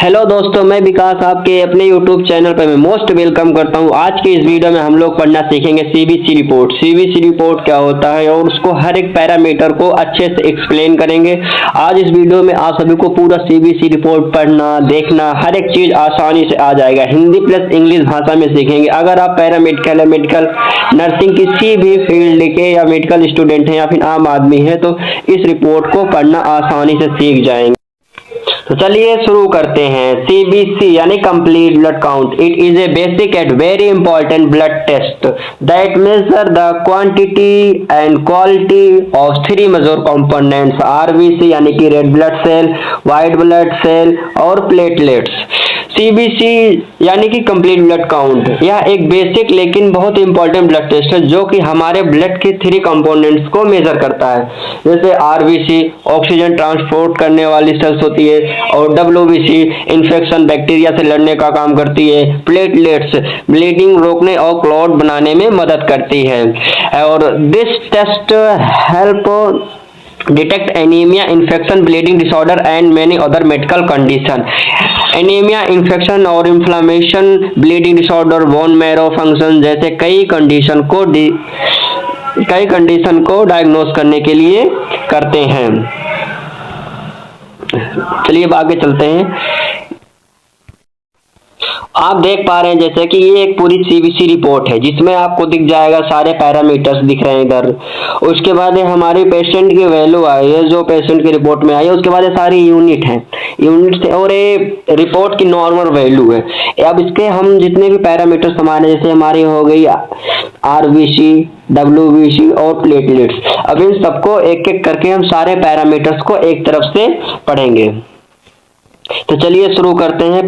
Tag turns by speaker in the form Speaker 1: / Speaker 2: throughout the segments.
Speaker 1: Hello दोस्तों, मैं विकास आपके अपने YouTube चैनल पर मैं मोस्ट वेलकम करता हूं। आज के इस वीडियो में हम लोग पढ़ना सीखेंगे सीबीसी रिपोर्ट। सीबीसी रिपोर्ट क्या होता है और उसको हर एक पैरामीटर को अच्छे से एक्सप्लेन करेंगे। आज इस वीडियो में आप सभी को पूरा सीबीसी रिपोर्ट पढ़ना, देखना, हर एक चीज आसानी से आ जाएगा। हिंदी प्लस इंग्लिश भाषा में सीखेंगे। अगर आप पैरामेडिकल या मेडिकल नर्सिंग किसी भी फील्ड के या मेडिकल स्टूडेंट हैं या फिर आम आदमी है तो इस रिपोर्ट को पढ़ना आसानी से सीख जाएंगे। तो चलिए शुरू करते हैं। सीबीसी यानी complete blood count. It is a basic and very important blood test that measure the quantity and quality of three major components RBC यानी कि red blood cell, white blood cell और प्लेटलेट्स। सीबीसी यानी कि complete blood count, यह एक basic लेकिन बहुत important blood test है जो कि हमारे ब्लड के थ्री कंपोनेंट्स को मेजर करता है। जैसे आरबीसी ऑक्सीजन ट्रांसपोर्ट करने वाली सेल्स होती है और डब्ल्यूबीसी इन्फेक्शन बैक्टीरिया से लड़ने का काम करती है। प्लेटलेट्स ब्लीडिंग रोकने और क्लॉट बनाने में मदद करती है। और this test help detect anaemia, infection, bleeding disorder and many other medical condition. Anaemia, infection और inflammation, bleeding disorder, bone marrow function जैसे कई कंडीशन को डायग्नोस करने के लिए करते हैं। चलिए अब आगे चलते हैं। आप देख पा रहे हैं जैसे कि ये एक पूरी सीबीसी रिपोर्ट है जिसमें आपको दिख जाएगा सारे पैरामीटर्स दिख रहे हैं इधर। उसके बाद हमारी पेशेंट की वैल्यू आई है जो पेशेंट की रिपोर्ट में आई है। उसके बाद ये सारी यूनिट है, यूनिट और ये रिपोर्ट की नॉर्मल वैल्यू है। अब इसके हम जितने भी पैरामीटर्स हमारे जैसे हमारी हो गई आरबीसी, डब्ल्यूबीसी और प्लेटलेट्स, अब इन सबको एक एक करके हम सारे पैरामीटर्स को एक तरफ से पढ़ेंगे। तो चलिए शुरू करते हैं।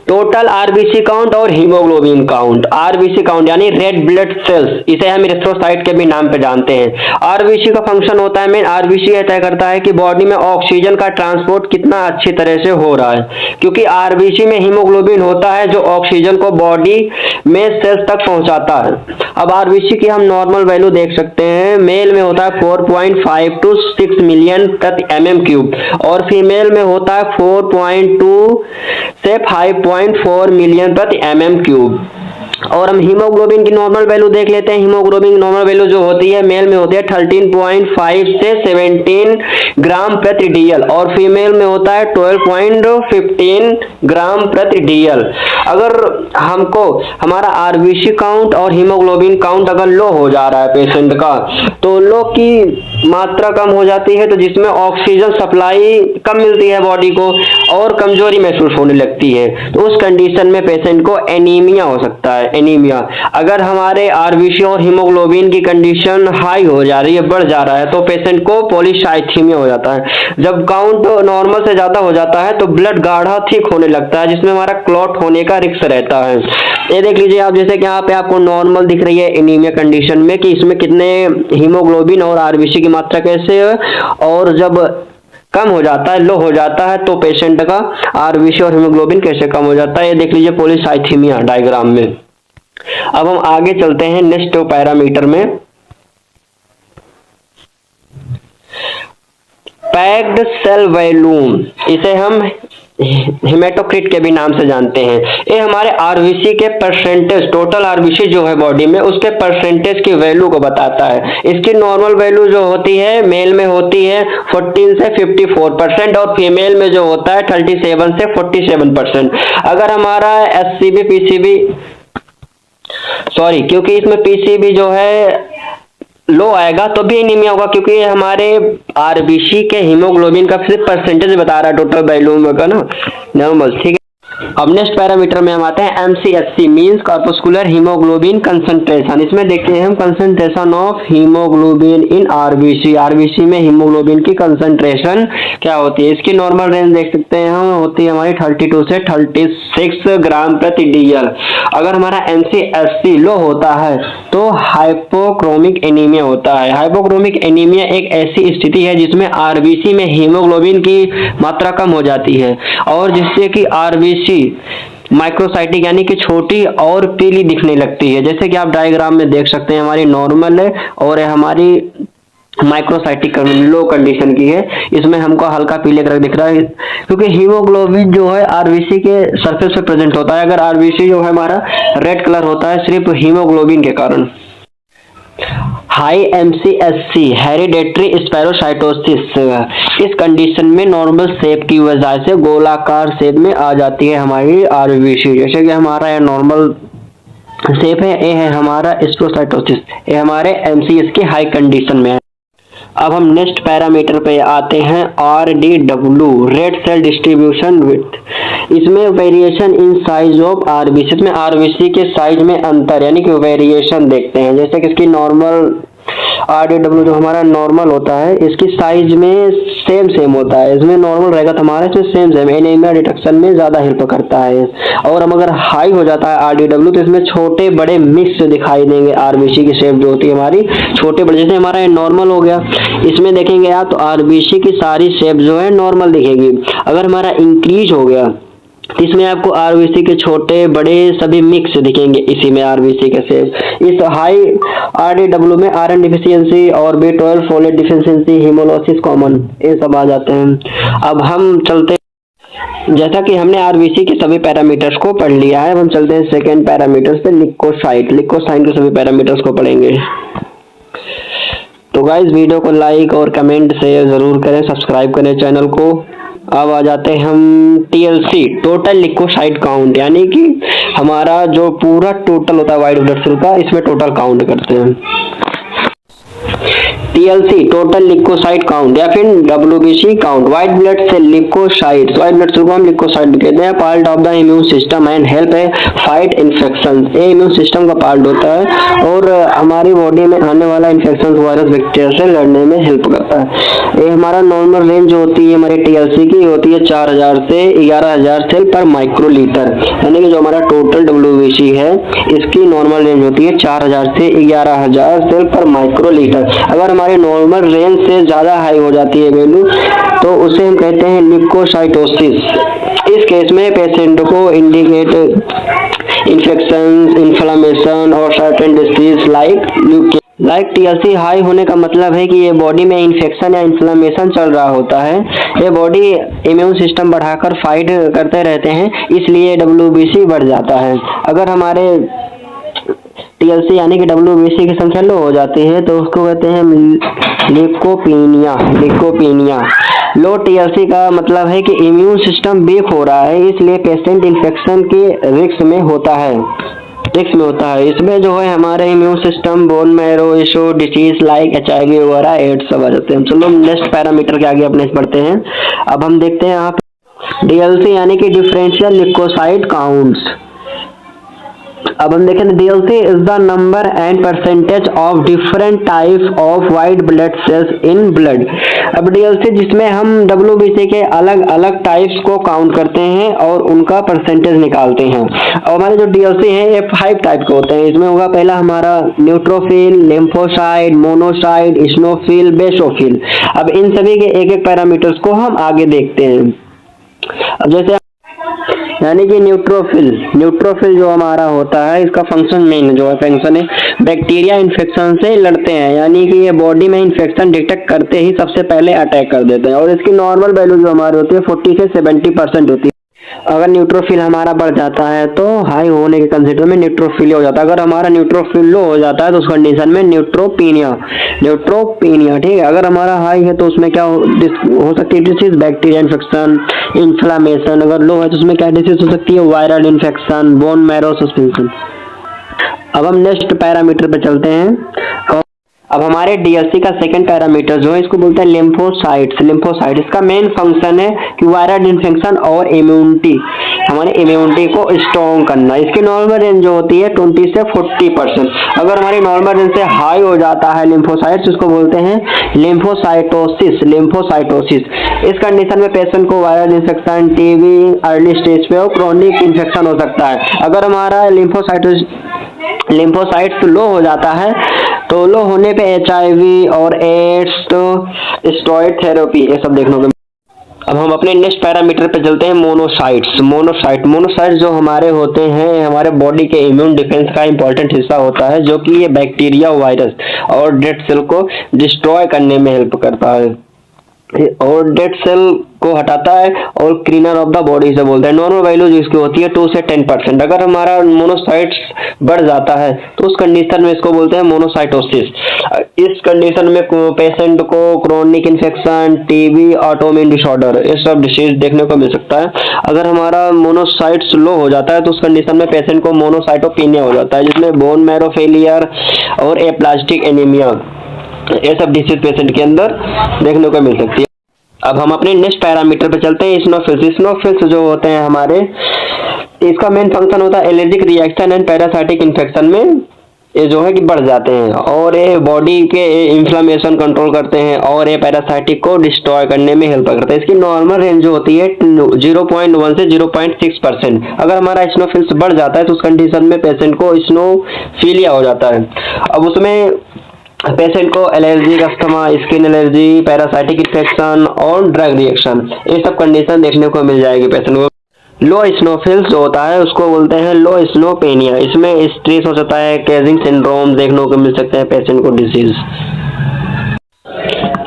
Speaker 1: टोटल आरबीसी काउंट और हीमोग्लोबिन काउंट। आरबीसी काउंट यानी रेड ब्लड सेल्स, इसे हम इरिथ्रोसाइट के भी नाम पे जानते हैं। आरबीसी का फंक्शन होता है, मेन आरबीसी यह तय करता है कि बॉडी में ऑक्सीजन का ट्रांसपोर्ट कितना अच्छी तरह से हो रहा है, क्योंकि आरबीसी में हीमोग्लोबिन होता है जो ऑक्सीजन को बॉडी में सेल्स तक पहुंचाता है। अब आरबीसी की हम नॉर्मल वैल्यू देख सकते हैं। मेल में होता है 4.5 to 6 मिलियन प्रति mm क्यूब और फीमेल में होता है 4.2 से 5.4 मिलियन प्रति mm क्यूब। और हम हीमोग्लोबिन की नॉर्मल वैल्यू देख लेते हैं। हीमोग्लोबिन की नॉर्मल वैल्यू जो होती है मेल में होती है 13.5 से 17 ग्राम प्रति डीएल और फीमेल में होता है 12.15 ग्राम प्रति डीएल। अगर हमको हमारा आरबीसी काउंट और हीमोग्लोबिन काउंट अगर लो हो जा रहा है पेशेंट का, तो लो की मात्रा कम हो जाती है, तो जिसमें ऑक्सीजन सप्लाई कम मिलती है बॉडी को और कमजोरी महसूस होने लगती है, तो उस कंडीशन में पेशेंट को एनीमिया हो सकता है। एनीमिया अगर हमारे आरबीसी और हीमोग्लोबिन की कंडीशन हाई हो जा रही है, बढ़ जा रहा है, तो पेशेंट को पॉलीसाइथीमिया हो जाता है। जब काउंट नॉर्मल से ज्यादा हो जाता है तो ब्लड गाढ़ा थिक होने लगता है जिसमें हमारा क्लॉट होने का रिस्क रहता है। ये देख लीजिए आप, जैसे कि यहाँ पे आपको नॉर्मल दिख रही है एनीमिया कंडीशन में कि इसमें कितने हीमोग्लोबिन और आरबीसी की मात्रा कैसे है, और जब कम हो जाता है, लो हो जाता है, तो पेशेंट का आरबीसी और हीमोग्लोबिन कैसे कम हो जाता है, ये देख लीजिए पॉलीसाइथीमिया डायग्राम में। अब हम आगे चलते हैं नेक्स्ट पैरामीटर में। पैक्ड सेल वॉल्यूम, इसे हम हेमेटोक्रिट के भी नाम से जानते हैं। ये हमारे आरबीसी के परसेंटेज, टोटल आरबीसी जो है बॉडी में उसके परसेंटेज की वैल्यू को बताता है। इसकी नॉर्मल वैल्यू जो होती है मेल में होती है 14 से 54% और फीमेल में जो होता है 37 से 47%। अगर हमारा एससीबी पीसीबी क्योंकि इसमें पीसीबी जो है लो आएगा तो भी एनीमिया होगा, क्योंकि ये हमारे आरबीसी के हीमोग्लोबिन का सिर्फ परसेंटेज बता रहा है टोटल वैल्यू का ना, नॉर्मल। ठीक है, अब नेक्स्ट पैरामीटर में हम आते हैं MCHC means corpuscular haemoglobin concentration. इसमें देखते हैं हम concentration of haemoglobin in RBC. RBC में हीमोग्लोबिन की कंसंट्रेशन क्या होती है, इसकी नॉर्मल रेंज देख सकते हैं हम, होती है हमारी 32 से 36 ग्राम प्रति डीएल। अगर हमारा एमसीएचसी लो होता है तो हाइपोक्रोमिक एनीमिया होता है। हाइपोक्रोमिक एनीमिया एक ऐसी स्थिति है जिसमें आरबीसी में हीमोग्लोबिन की मात्रा कम हो जाती है और जिससे कि आरबीसी माइक्रोसाइटिक यानी कि छोटी और पीली दिखने लगती है। जैसे कि आप डायग्राम में देख सकते हैं, हमारी नॉर्मल है और हमारी माइक्रोसाइटिक लो कंडीशन की है। इसमें हमको हल्का पीले कलर दिख रहा है क्योंकि हीमोग्लोबिन जो है आरबीसी के सरफेस पे प्रेजेंट होता है। अगर आरबीसी जो है हमारा रेड कलर होता है सिर्फ हीमोग्लोबिन के कारण। हाई एमसीएससी हेरिडेटरी स्पेरोसाइटोसिस, इस कंडीशन में नॉर्मल शेप की वजह से गोलाकार शेप में आ जाती है हमारी आरबीसी। जैसे कि हमारा ये नॉर्मल शेप है, ये है हमारा स्पेरोसाइटोसिस, ये हमारे एमसीएस की हाई कंडीशन में है। अब हम नेक्स्ट पैरामीटर पे आते हैं RDW, red cell distribution width. इसमें variation in size of RBC, इसमें आरबीसी के साइज में अंतर यानी कि वेरिएशन देखते हैं। जैसे कि इसकी नॉर्मल RDW जो हमारा नॉर्मल होता है इसकी साइज में सेम होता है। इसमें नॉर्मल रहेगा तो हमारा इसमें सेम एनीमिया डिटेक्शन में ज्यादा हेल्प करता है। और हम अगर हाई हो जाता है RDW तो इसमें छोटे बड़े मिक्स दिखाई देंगे। आरबीसी की शेप जो होती है हमारी छोटे बड़े, जैसे हमारा नॉर्मल हो गया, इसमें देखेंगे आप तो आरबीसी की सारी शेप जो है नॉर्मल दिखेगी। अगर हमारा इंक्रीज हो गया तो इसमें आपको आरबीसी के छोटे बड़े सभी मिक्स दिखेंगे इसी में आरबीसी के शेप। इस हाई RDW में आयरन डिफिशियंसी और B12 फोलेट डिफिशियंसी, हीमोलोसिस कॉमन, ये सब आ जाते हैं। अब हम चलते, जैसा कि हमने आरबीसी के सभी पैरामीटर्स को पढ़ लिया है, अब हम चलते हैं सेकेंड पैरामीटर्स पे, लिकोसाइट के सभी पैरामीटर्स को पढ़ेंगे। तो गाइज वीडियो को लाइक और कमेंट शेयर जरूर करें, सब्सक्राइब करें चैनल को। अब आ जाते हैं हम TLC, टोटल लिकोसाइट काउंट, यानी कि हमारा जो पूरा टोटल होता है व्हाइट ब्लड सेल का, इसमें टोटल काउंट करते हैं। TLC टोटल लिकोसाइट काउंट या फिर WBC count, white blood cell leukocyte, white blood cell को हम लिकोसाइट कहते हैं। Part of the immune system and help है फाइट इन्फेक्शन, ये इम्यून सिस्टम का पार्ट होता है और हमारी बॉडी में आने वाला इन्फेक्शन वायरस बैक्टीरिया से लड़ने में हेल्प करता है। ये हमारा नॉर्मल रेंज होती है हमारी TLC की होती है 4000 से 11000 सेल पर माइक्रोलीटर, यानी कि जो हमारा टोटल WBC है इसकी नॉर्मल रेंज होती है 4000 से 11000 सेल पर माइक्रोलीटर। अगर हमारे नॉर्मल रेंज से ज्यादा हाई हो जाती है वैल्यू तो उसे हम कहते हैं लिकोसाइटोसिस। इस केस में पेशेंट को इंडिकेट इन्फेक्शन, इन्फ्लेमेशन और certain disease like TLC high होने का मतलब है कि ये बॉडी में इन्फेक्शन या इन्फ्लेमेशन चल रहा होता है। ये बॉडी इम्यून सिस्टम बढ़ाकर फाइट करते रहते हैं, इसलिए WBC बढ़ जाता है। अगर हमारे TLC यानी कि WBC की संख्या लो हो जाती है तो उसको कहते हैं लिकोपीनिया। लो TLC का मतलब है कि इम्यून सिस्टम वीक हो रहा है, इसलिए पेशेंट इन्फेक्शन के रिस्क में होता है। इसमें जो है हमारे immune system, bone marrow issue, disease like HIV वगैरह एड्स सब आ जाते हैं। चलो नेक्स्ट पैरामीटर के आगे अपने बढ़ते हैं। अब हम देखते हैं यहाँ पे DLC यानी कि डिफरेंशियल लिकोसाइट काउंट्स। अब हम देखें DLC is the number and percentage of different type of white blood cells in blood. अब DLC जिसमें हम WBC के अलग अलग टाइप्स को काउंट करते हैं और उनका परसेंटेज निकालते हैं। और हमारे जो DLC हैं ये 5 टाइप के होते हैं। इसमें होगा पहला हमारा neutrophil, lymphocyte, monocyte, eosinophil, basophil. अब इन सभी के एक एक पैरामीटर्स को हम आगे देखते हैं। अब जैसे यानी कि न्यूट्रोफिल जो हमारा होता है इसका फंक्शन मेन जो है फंक्शन है बैक्टीरिया इन्फेक्शन से लड़ते हैं, यानी कि ये बॉडी में इन्फेक्शन डिटेक्ट करते ही सबसे पहले अटैक कर देते हैं। और इसकी नॉर्मल वैल्यू जो हमारी होती है 40 से 70% होती है। अगर न्यूट्रोफिल हमारा बढ़ जाता है तो हाई होने के कंसीडर में न्यूट्रोफिल हो जाता है। अगर हमारा न्यूट्रोफिल लो हो जाता है तो उस कंडीशन में न्यूट्रोपीनिया, ठीक है। अगर हमारा हाई है तो उसमें क्या हो सकती है डिसीज, बैक्टीरिया इन्फेक्शन, इन्फ्लामेशन। अगर लो है तो उसमें क्या डिसीज हो सकती है, viral infection, bone marrow suspension. अब हम नेक्स्ट पैरामीटर पे चलते हैं। अब हमारे DLC का सेकंड पैरामीटर जो है इसको बोलते हैं लिम्फोसाइट्स। इसका मेन फंक्शन है कि वायरल इन्फेक्शन और इम्यूनिटी, हमारे इम्यूनिटी को स्ट्रॉन्ग करना। इसकी नॉर्मल रेंज जो होती है 20 से 40%। अगर हमारी नॉर्मल रेंज से हाई हो जाता है लिम्फोसाइट्स, इसको बोलते हैं लिम्फोसाइटोसिस। इस कंडीशन में पेशेंट को viral infection, TB early stage पे और क्रोनिक इन्फेक्शन हो सकता है। अगर हमारा लिम्फोसाइट्स लो हो जाता है तो लो होने पे HIV और एड्स, स्टेरॉइड थेरेपी ये सब देखने को। अब हम अपने नेक्स्ट पैरामीटर पे चलते हैं, मोनोसाइट्स। मोनोसाइट्स जो हमारे होते हैं, हमारे बॉडी के इम्यून डिफेंस का इंपॉर्टेंट हिस्सा होता है, जो कि ये बैक्टीरिया, वायरस और डेड सेल को डिस्ट्रॉय करने में हेल्प करता है और डेड सेल को हटाता है और क्लीनर ऑफ द बॉडी से बोलते हैं। नॉर्मल वैल्यू जिसकी होती है 2 से 10%। अगर हमारा मोनोसाइट्स बढ़ जाता है तो उस कंडीशन में इसको बोलते हैं मोनोसाइटोसिस। इस कंडीशन में पेशेंट को chronic infection, TB, autoimmune disorder, ये सब डिसीज देखने को मिल सकता है। अगर हमारा मोनोसाइट्स लो हो जाता है तो उस कंडीशन में पेशेंट को मोनोसाइटोपिनिया हो जाता है, जिसमें बोन मैरो फेलियर और एप्लास्टिक एनीमिया, ये सब डिसीज पेशेंट के अंदर देखने को मिल सकती है। अब हम अपने नेक्स्ट पैरामीटर पे चलते हैं, स्नोफिल्स जो होते हैं हमारे, इसका मेन फंक्शन होता है allergic reaction and parasitic infection में ये जो है कि बढ़ जाते हैं और ये बॉडी के इन्फ्लेमेशन कंट्रोल करते हैं और ये पैरासाइटिक को डिस्ट्रॉय करने में हेल्प करते हैं। इसकी नॉर्मल रेंज जो होती है 0.1 से 0.6%। अगर हमारा स्नोफिल्स बढ़ जाता है तो उस कंडीशन में पेशेंट को स्नोफिलिया हो जाता है। अब उसमें पेशेंट को allergy, asthma, skin allergy, parasitic infection और ड्रग रिएक्शन, ये सब कंडीशन देखने को मिल जाएगी पेशेंट को। लो स्नोफिल्स जो होता है उसको बोलते हैं लो स्नोपेनिया। इसमें स्ट्रेस हो सकता है, केजिंग सिंड्रोम देखने को मिल सकते हैं पेशेंट को डिजीज।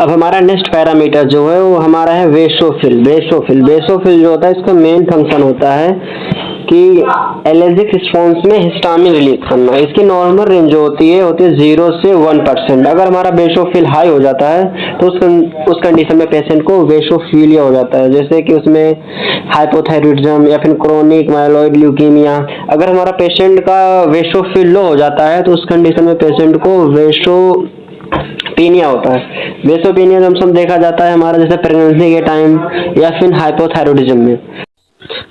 Speaker 1: अब हमारा नेक्स्ट पैरामीटर जो है वो हमारा है वेसोफिल जो होता है, इसका मेन फंक्शन होता है कि एलर्जिक रिस्पॉन्स में हिस्टामिन रिलीज करना। इसकी नॉर्मल रेंज जो होती है 0 से 1%। अगर हमारा बेसोफिल हाई हो जाता है तो उस कंडीशन में पेशेंट को वेसोफिलिया हो जाता है, जैसे कि उसमें हाइपोथायरॉइडिज्म या फिर क्रोनिक माइलॉइड ल्यूकीमिया। अगर हमारा पेशेंट का वेसोफिल लो हो जाता है तो उस कंडीशन में पेशेंट को वेसोपीनिया होता है। वेसोपीनिया जब सब देखा जाता है हमारा जैसे प्रेगनेंसी के टाइम या फिर हाइपोथायरॉइडिज्म में।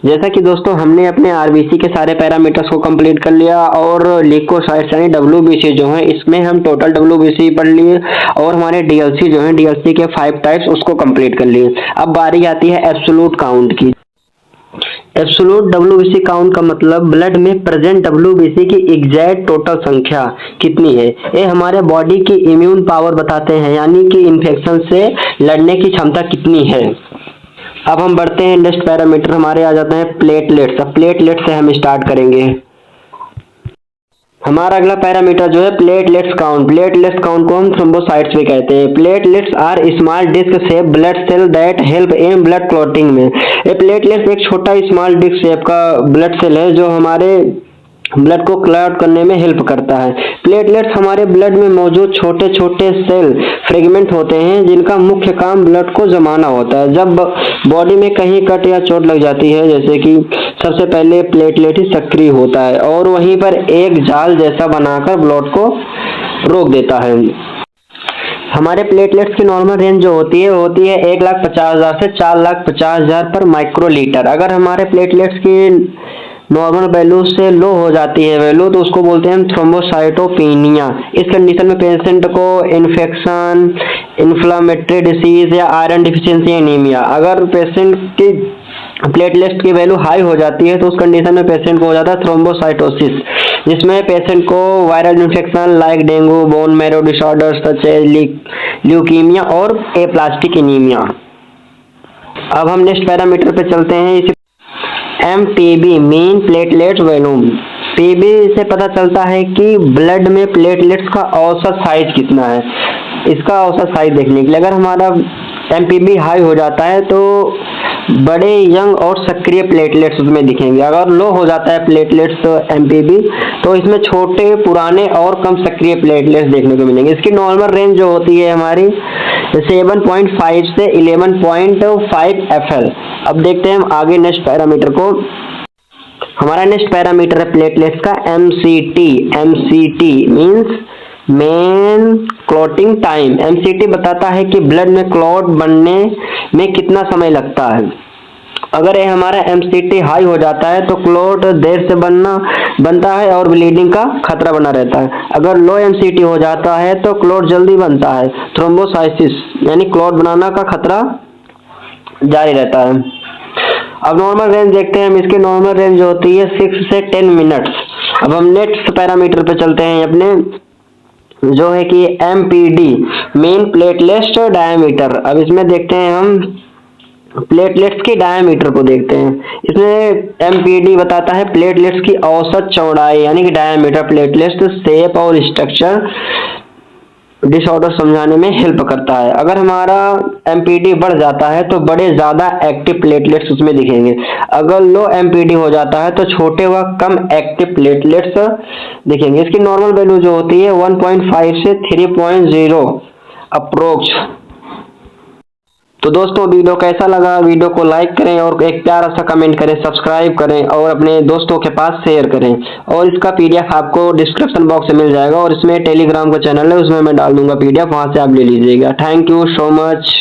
Speaker 1: जैसा कि दोस्तों हमने अपने आरबीसी के सारे पैरामीटर्स को कंप्लीट कर लिया और ल्यूकोसाइट्स यानी डब्ल्यूबीसी जो है, इसमें हम टोटल डब्ल्यूबीसी पढ़ लिए और हमारे डीएलसी जो है, डीएलसी के 5 टाइप्स उसको कंप्लीट कर लिए। अब बारी आती है एब्सोल्यूट काउंट की। एब्सोल्यूट डब्ल्यूबीसी काउंट का मतलब ब्लड में प्रेजेंट डब्ल्यूबीसी की एग्जैक्ट टोटल संख्या कितनी है। ये हमारे बॉडी की इम्यून पावर बताते हैं, यानी कि इन्फेक्शन से लड़ने की क्षमता कितनी है। अब हम बढ़ते हैं, नेक्स्ट पैरामीटर हमारे आ जाते हैं प्लेटलेट्स। अब प्लेटलेट से हम स्टार्ट करेंगे। हमारा अगला पैरामीटर जो है प्लेटलेट्स काउंट। प्लेटलेट्स काउंट को हम थ्रोम्बोसाइट्स भी कहते हैं। Platelets are small disc shape blood cell that help in blood clotting में। ये प्लेटलेट्स एक छोटा स्मॉल डिस्क शेप का ब्लड सेल है जो हमारे ब्लड को क्लॉट करने में हेल्प करता है। प्लेटलेट्स हमारे ब्लड में मौजूद छोटे छोटे सेल फ्रेगमेंट होते हैं जिनका मुख्य काम ब्लड को जमाना होता है। जब बॉडी में कहीं कट या चोट लग जाती है, जैसे कि सबसे पहले प्लेटलेट ही सक्रिय होता है और वहीं पर एक जाल जैसा बनाकर ब्लड को रोक देता है। हमारे प्लेटलेट्स की नॉर्मल रेंज जो होती है 1,50,000 से 4,50,000 पर माइक्रोलीटर। अगर हमारे प्लेटलेट्स की नॉर्मल वैल्यू से लो हो जाती है वैल्यू तो उसको बोलते हैं हम थ्रोम्बोसाइटोपेनिया। इस कंडीशन में पेशेंट को इन्फेक्शन, इन्फ्लामेटरी डिसीज या आयरन डिफिशियंसी एनीमिया। अगर पेशेंट की प्लेटलेट्स की वैल्यू हाई हो जाती है तो उस कंडीशन में पेशेंट को हो जाता है थ्रोम्बोसाइटोसिस, जिसमें पेशेंट को viral infection like dengue, bone marrow disorder such as leukaemia और एप्लास्टिक एनीमिया। अब हम नेक्स्ट पैरामीटर पे चलते हैं। MPV mean platelets volume. PV से पता चलता है कि ब्लड में प्लेटलेट्स का औसत साइज कितना है। इसका औसत साइज देखने के लिए अगर हमारा एमपीबी हाई हो जाता है तो बड़े, यंग और सक्रिय प्लेटलेट्स उसमें दिखेंगे। अगर लो हो जाता है प्लेटलेट्स एमपीबी तो इसमें छोटे, पुराने और कम सक्रिय प्लेटलेट्स देखने को मिलेंगे। इसकी नॉर्मल रेंज जो होती है हमारी 7.5 से 11.5 FL। अब देखते हैं हम आगे नेक्स्ट पैरामीटर को। हमारा नेक्स्ट पैरामीटर है प्लेटलेट्स का MCT। MCT means main clotting time. MCT बताता है कि ब्लड में क्लॉट बनने में कितना समय लगता है। अगर ये हमारा MCT हाई हो जाता है तो क्लॉट देर से बनता है और ब्लीडिंग का खतरा बना रहता है। अगर लो MCT हो जाता है तो क्लॉट जल्दी बनता है, थ्रोम्बोसाइसिस यानी क्लॉट बनाना का खतरा जारी रहता है। अब नॉर्मल रेंज देखते हैं हम। इसकी नॉर्मल रेंज होती है 6 से 10 मिनट्स। अब हम नेक्स्ट पैरामीटर पे चलते हैं अपने, जो है कि MPD मेन प्लेटलेट डायमीटर। अब इसमें देखते हैं हम प्लेटलेट्स के डायमीटर को देखते हैं। इसमें एमपीडी बताता है प्लेटलेट्स की औसत चौड़ाई यानी कि डायमीटर प्लेटलेट्स शेप और स्ट्रक्चर डिसऑर्डर समझाने में हेल्प करता है। अगर हमारा एमपीडी बढ़ जाता है तो बड़े ज़्यादा एक्टिव प्लेटलेट्स उसमें दिखेंगे। अगर लो एमपीडी हो जाता है तो छोटे व कम एक्टिव प्लेटलेट्स दिखेंगे। इसकी नॉर्मल वैल्यू जो होती है 1.5 से 3.0 अप्रोक्स। तो दोस्तों वीडियो कैसा लगा, वीडियो को लाइक करें और एक प्यारा सा कमेंट करें, सब्सक्राइब करें और अपने दोस्तों के पास शेयर करें। और इसका पीडीएफ आपको डिस्क्रिप्शन बॉक्स में मिल जाएगा और इसमें टेलीग्राम का चैनल है, उसमें मैं डाल दूंगा पीडीएफ, वहां से आप ले लीजिएगा। Thank you so much.